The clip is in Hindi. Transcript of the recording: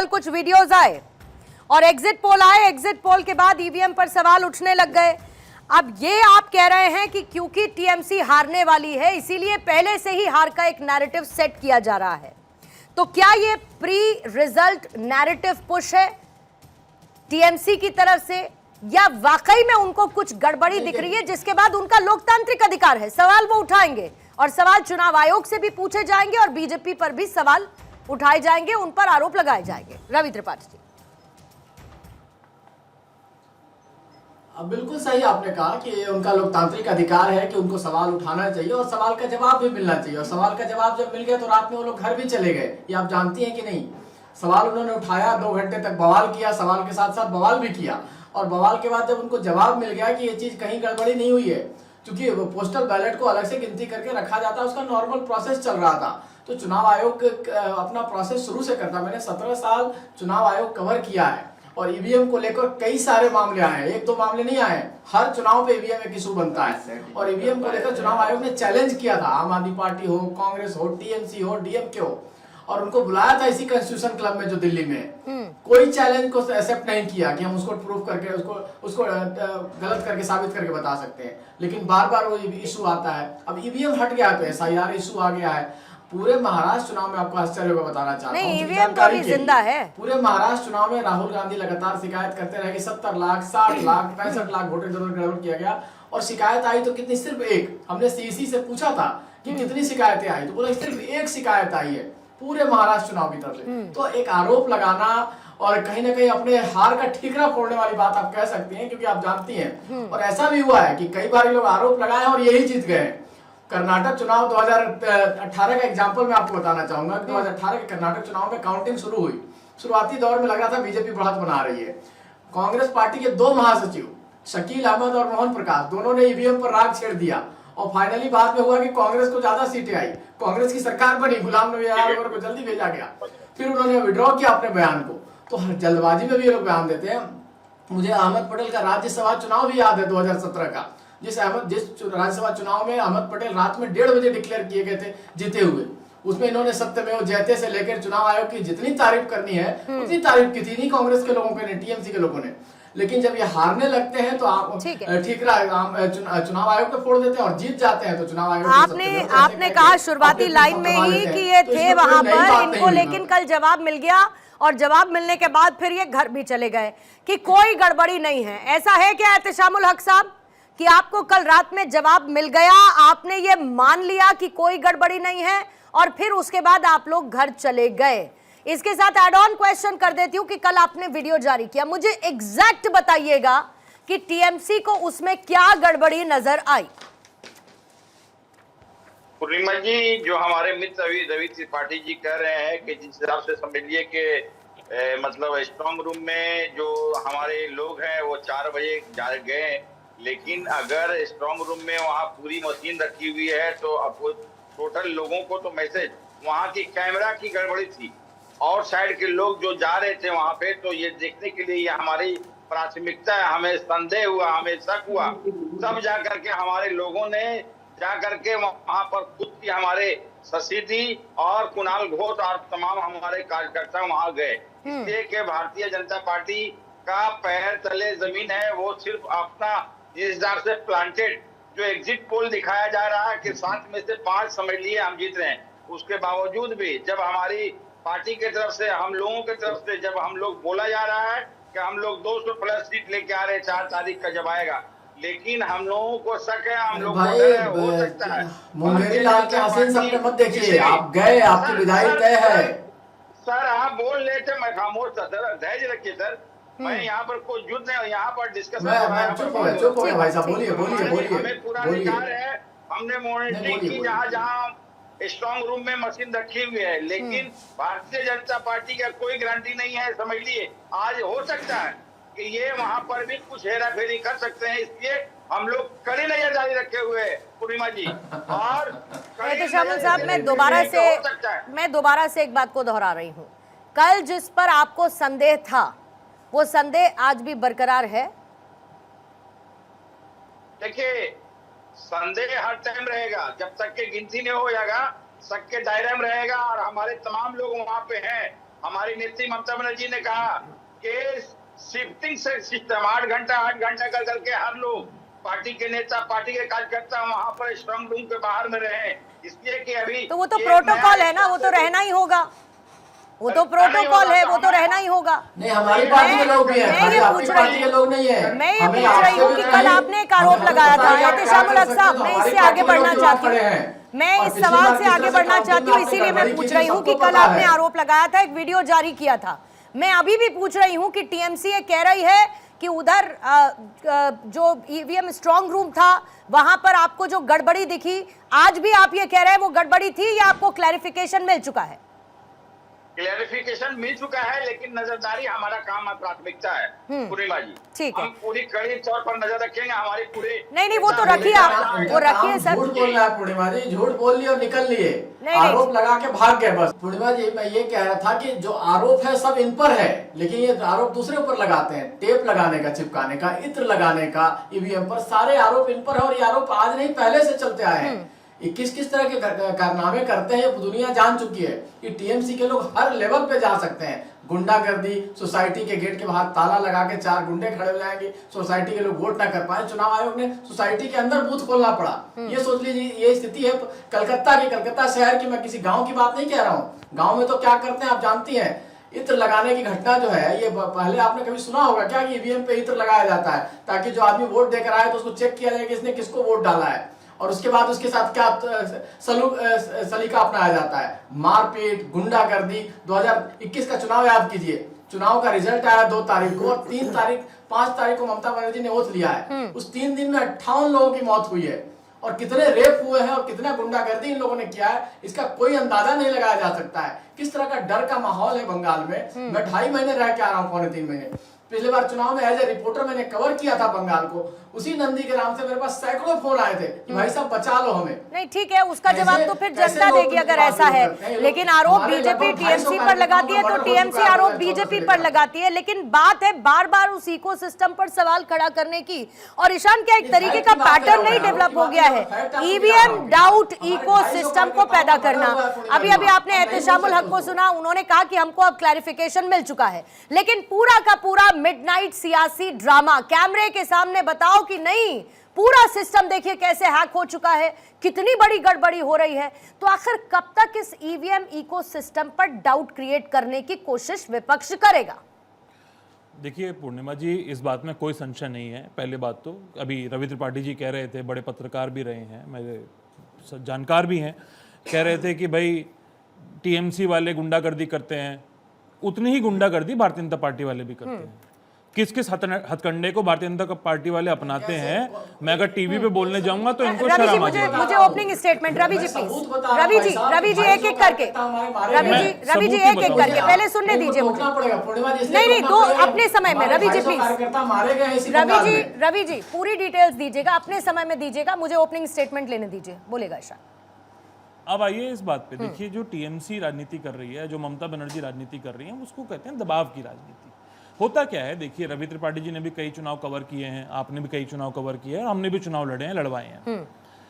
कल कुछ वीडियोस आए और एग्जिट पोल आए, एग्जिट पोल के बाद ईवीएम पर सवाल उठने लग गए। अब ये आप कह रहे हैं कि क्योंकि टीएमसी हारने वाली है इसीलिए पहले से ही हार का एक नैरेटिव सेट किया जा रहा है, तो क्या ये प्री रिजल्ट नैरेटिव पुश है टीएमसी की तरफ से, या वाकई में उनको कुछ गड़बड़ी दिख रही है जिसके बाद उनका लोकतांत्रिक अधिकार है, सवाल वो उठाएंगे और सवाल चुनाव आयोग से भी पूछे जाएंगे और बीजेपी पर भी सवाल उठाए जाएंगे, उन पर आरोप लगाए जाएंगे। रवि त्रिपाठी जी, बिल्कुल सही आपने कहा कि उनका लोकतांत्रिक अधिकार है कि उनको सवाल उठाना चाहिए और सवाल का जवाब भी मिलना चाहिए, और सवाल का जवाब जब मिल गया तो रात में वो लोग घर भी चले गए। ये आप जानती हैं कि नहीं? सवाल उन्होंने उठाया, 2 घंटे तक बवाल किया, सवाल के साथ साथ बवाल भी किया, और बवाल के बाद जब उनको जवाब मिल गया कि ये चीज कहीं गड़बड़ी नहीं हुई है, क्योंकि पोस्टल बैलेट को अलग से गिनती करके रखा जाता है, उसका नॉर्मल प्रोसेस चल रहा था, तो चुनाव आयोग अपना प्रोसेस शुरू से करता। मैंने 17 साल चुनाव आयोग कवर किया है और ईवीएम को लेकर कई सारे मामले आए हैं, 1-2 मामले नहीं आए, हर चुनाव पे ईवीएम एक इशू बनता है। और ईवीएम को लेकर चुनाव आयोग ने चैलेंज किया था, आम आदमी पार्टी हो, कांग्रेस हो, टीएमसी हो, डीएमके हो, और उनको बुलाया था इसी कॉन्स्टिट्यूशन क्लब में जो दिल्ली में। कोई चैलेंज को एक्सेप्ट नहीं किया कि हम उसको प्रूफ करके उसको गलत करके साबित करके बता सकते हैं, लेकिन बार बार वो इशू आता है। अब ईवीएम हट गया तो एसआईआर इशू आ गया है। पूरे महाराष्ट्र चुनाव में आपको आश्चर्य होगा बताना चाहता हूं, ईवीएम तो अभी जिंदा है। पूरे महाराष्ट्र चुनाव में राहुल गांधी लगातार शिकायत करते रहे कि 70 लाख, 60 लाख, 65 लाख वोटर जरूर गड़बड़ किया गया, और शिकायत आई तो कितनी? सिर्फ एक। हमने सीईसी से पूछा था कि कितनी शिकायतें आई, तो बोला सिर्फ एक शिकायत आई है पूरे महाराष्ट्र चुनाव की तरफ से। तो एक आरोप लगाना और कहीं ना कहीं अपने हार का ठीकरा फोड़ने वाली बात आप कह सकती हैं, क्योंकि आप जानती हैं, और ऐसा भी हुआ है कि कई बार लोग आरोप लगाए और यही जीत गए। कर्नाटक चुनाव 2018 का एग्जांपल मैं आपको बताना चाहूंगा। 2018 के कर्नाटक चुनाव में काउंटिंग शुरू हुई, शुरुआती दौर में लग रहा था बीजेपी बढ़त बना रही है। कांग्रेस पार्टी के 2 महासचिव शकील अहमद और मोहन प्रकाश, दोनों ने ईवीएम पर राग छेड़ दिया, और फाइनली बाद में हुआ कि कांग्रेस को ज्यादा सीटें आई, कांग्रेस की सरकार बनी, गुलाम नबी आजाद को जल्दी भेजा गया, फिर उन्होंने विड्रॉ किया अपने बयान को। तो जल्दबाजी में भी ये लोग बयान देते हैं। मुझे अहमद पटेल का राज्यसभा चुनाव भी याद है 2017 का, जिस राज्यसभा चुनाव में अहमद पटेल रात में 1:30 बजे डिक्लेयर किए गए थे जीते हुए। उसमें इन्होंने सत्यमेव जयते से लेकर चुनाव आयोग की जितनी तारीफ करनी है उतनी तारीफ की थी, नहीं कांग्रेस के लोगों ने, टीएमसी के लोगों ने। लेकिन जब ये हारने लगते हैं तो आप चुनाव आयोग पे फोड़ देते हैं, और जीत जाते हैं तो चुनाव आयोग आपने कहा शुरुआती लाइन में ही कि ये थे वहां पर इनको, लेकिन कल जवाब मिल गया और जवाब मिलने के बाद फिर ये घर भी चले गए कि कोई गड़बड़ी नहीं है। ऐसा है क्या एहतेशामुल हक साहब कि आपको कल रात में जवाब मिल गया, आपने ये मान लिया कि कोई गड़बड़ी नहीं है और फिर उसके बाद आप लोग घर चले गए? इसके साथ एड ऑन क्वेश्चन कर देती हूं कि कल आपने वीडियो जारी किया, मुझे एग्जैक्ट बताइएगा कि टीएमसी को उसमें क्या गड़बड़ी नजर आई? पूर्णिमा जी, जो हमारे मित्र रवि त्रिपाठी जी कह रहे हैं कि जिस हिसाब से समझिए कि मतलब स्ट्रांग रूम में जो हमारे लोग हैं वो 4 बजे गए, लेकिन अगर स्ट्रांग रूम में वहाँ पूरी मशीन रखी हुई है तो अब टोटल लोगों को तो मैसेज, वहाँ की कैमरा की गड़बड़ी थी और साइड के लोग जो जा रहे थे वहाँ पे, तो ये देखने के लिए ये हमारी प्राथमिकता है। हमें संदेह हुआ, हमें शक हुआ, तब जा करके हमारे लोगों ने जा करके वहाँ पर खुद की हमारे शशि जी और कुणाल घोष और तमाम हमारे कार्यकर्ता वहाँ गए। इसलिए कि भारतीय जनता पार्टी का पैर तले जमीन है, वो सिर्फ अपना जिस हिसाब से प्लांटेड जो एग्जिट पोल दिखाया जा रहा है कि 7 में से 5 समझ लिए हम जीत रहे हैं, उसके बावजूद भी जब हमारी पार्टी की तरफ से, हम लोगों की तरफ से जब हम लोग बोला जा रहा है कि हम लोग 200 प्लस सीट लेके आ रहे हैं 4 तारीख का जब आएगा, लेकिन हम लोगों को शक है, हम लोग हो सकता है मुंगेरी लाल के हसीन सपने मत देखिए, आप गए, आपकी विदाई तय है। सर आप बोल लेते, मैं खामोश था सर, धैर्य रखिए सर, मैं यहाँ पर कोई युद्ध नहीं, यहाँ पर डिस्कशन चुप हो गया भाई साहब, बोलिए। हमें पूरा अधिकार है, हमने मॉनिटरिंग की जहाँ स्ट्रांग रूम में मशीन रखी हुई है, लेकिन भारतीय जनता पार्टी का कोई गारंटी नहीं है। समझ लिए, आज हो सकता है कि ये वहाँ पर भी कुछ हेरा फेरी कर सकते हैं, इसलिए हम लोग कड़ी नजर जारी रखे हुए हैं पूर्णिमा जी। और एहतेशामुल साहब, मैं दोबारा से एक बात को दोहरा रही हूँ, कल जिस पर आपको संदेह था वो संदेह आज भी बरकरार है? देखिए, संदेह हर टाइम रहेगा जब तक के गिनती नहीं हो जाएगा, शक के दायरे में रहेगा, और हमारे तमाम लोग वहाँ पे हैं हमारी नेत्री ममता बनर्जी ने कहा कि शिफ्टिंग से सिस्टम 8 घंटा कर करके हर लोग पार्टी के नेता, पार्टी के कार्यकर्ता वहां पर स्ट्रांग रूम के बाहर में रहे, इसलिए कि अभी तो वो तो प्रोटोकॉल है ना, वो तो रहना ही होगा, वो तो प्रोटोकॉल है, वो तो रहना ही होगा। नहीं, हमारी पार्टी के लोग भी हैं, मैं ये पूछ पार्टी के लोग नहीं है। मैं ये पूछ रही हूँ कि कल आपने एक आरोप लगाया था एहतेशामुल हक साहब, मैं इससे आगे बढ़ना चाहती हूँ, मैं इस सवाल से आगे बढ़ना चाहती हूँ, इसीलिए मैं पूछ रही हूँ कि कल आपने आरोप लगाया था, एक वीडियो जारी किया था। मैं अभी भी पूछ रही हूँ कि टीएमसी ये कह रही है कि उधर जो ईवीएम स्ट्रांग रूम था वहां पर आपको जो गड़बड़ी दिखी, आज भी आप ये कह रहे हैं वो गड़बड़ी थी या आपको क्लैरिफिकेशन मिल चुका है? क्लैरिफिकेशन मिल चुका है, लेकिन नजरदारी हमारा काम है, प्राथमिकता है पूर्णिमा जी। ठीक है, हम पूरी कड़ी तौर पर नजर रखेंगे, हमारे पूरे नहीं वो तो रखिए आप, वो रखिए सर। झूठ बोल रहा है पूर्णिमा जी, झूठ बोल लिए और निकल लिए, आरोप लगा के भाग गए बस। पूर्णिमा जी, मैं ये कह रहा था कि जो आरोप है सब इन पर है, लेकिन ये आरोप दूसरे ऊपर लगाते हैं, टेप लगाने का, चिपकाने का, इत्र लगाने का ईवीएम पर, सारे आरोप इन पर है। और ये आरोप आज नहीं पहले से चलते आए हैं। ये किस तरह के कारनामे करते हैं ये दुनिया जान चुकी है। ये टीएमसी के लोग हर लेवल पे जा सकते हैं, गुंडागर्दी, सोसाइटी के गेट के बाहर ताला लगा के 4 गुंडे खड़े हो जाएंगे, सोसाइटी के लोग वोट ना कर पाए। चुनाव आयोग ने सोसाइटी के अंदर बूथ खोलना पड़ा। ये सोच लीजिए, ये स्थिति है कलकत्ता की, कलकत्ता शहर की। मैं किसी गाँव की बात नहीं कह रहा हूँ, गाँव में तो क्या करते हैं आप जानती है। इत्र लगाने की घटना जो है, ये पहले आपने कभी सुना होगा क्या कि ईवीएम पे इत्र लगाया जाता है ताकि जो आदमी वोट देकर आए तो उसको चेक किया जाए कि इसने किसको वोट डाला है, और उसके बाद उसके साथ क्या सलीका अपनाया जाता है, मारपीट, गुंडागर्दी। 2021 का चुनाव याद कीजिए, चुनाव का रिजल्ट आया 2 तारीख को, और 5 तारीख को ममता बनर्जी ने ओथ लिया है। उस 3 दिन में 58 लोगों की मौत हुई है, और कितने रेप हुए हैं और कितना गुंडागर्दी इन लोगों ने किया है, इसका कोई अंदाजा नहीं लगाया जा सकता है। किस तरह का डर का माहौल है बंगाल में। मैं 2.5 महीने रह के आ रहा हूँ, पौने 3 महीने। पिछले बार चुनाव में एज ए रिपोर्टर मैंने कवर किया था बंगाल को। उसी नंदीग्राम से मेरे पास सैकड़ों फोन आए थे कि भाई साहब बचा लो हमें। नहीं ठीक है, उसका जवाब तो फिर जनता देगी अगर ऐसा है, लेकिन आरोप बीजेपी टीएमसी पर लगाती है तो टीएमसी आरोप बीजेपी पर लगाती है। लेकिन बात है बार बार उस इकोसिस्टम पर सवाल खड़ा करने की। और ईशान, क्या एक तरीके का पैटर्न नहीं डेवलप हो गया है ईवीएम डाउट इकोसिस्टम को पैदा करना? अभी अभी आपने एहतेशामुल हक को सुना, उन्होंने कहा कि हमको अब क्लैरिफिकेशन मिल चुका है, लेकिन पूरा का पूरा मिडनाइट सियासी ड्रामा, कैमरे के सामने बताओ कि नहीं, पूरा सिस्टम देखिए कैसे हैक हो चुका है, कितनी बड़ी गड़बड़ी हो रही है। तो आखिर कब तक इस ईवीएम इकोसिस्टम पर डाउट क्रिएट करने की कोशिश विपक्ष करेगा? देखिए पूर्णिमा जी, इस बात में कोई संशय नहीं है। पहले बात तो अभी रवि त्रिपाठी जी कह रहे थे, बड़े पत्रकार भी रहे हैं, मेरे जानकार भी हैं, कह रहे थे कि भाई टीएमसी वाले गुंडागर्दी करते हैं, उतनी ही गुंडागर्दी भारतीय जनता पार्टी वाले भी करते हैं। किस किस हथकंडे को भारतीय जनता पार्टी वाले अपनाते हैं, मैं अगर टीवी पे बोलने जाऊंगा तो इनको शर्म आ जाएगी। मुझे opening statement Ravi ji please, Ravi ji एक एक करके, रवि जी एक एक करके पहले सुनने दीजिए मुझे। नहीं, दो अपने समय में, रवि जी प्लीज, रवि जी पूरी डिटेल्स दीजिएगा, अपने समय में दीजिएगा, मुझे ओपनिंग स्टेटमेंट लेने दीजिए, बोलेगा ईशान। अब आइए इस बात पे, देखिए जो टीएमसी राजनीति कर रही है, जो ममता बनर्जी राजनीति कर रही है, उसको कहते हैं दबाव की राजनीति। होता क्या है, देखिए रवि त्रिपाठी जी ने भी कई चुनाव कवर किए हैं, आपने भी कई चुनाव कवर किए हैं, हमने भी चुनाव लड़े हैं, लड़वाए हैं।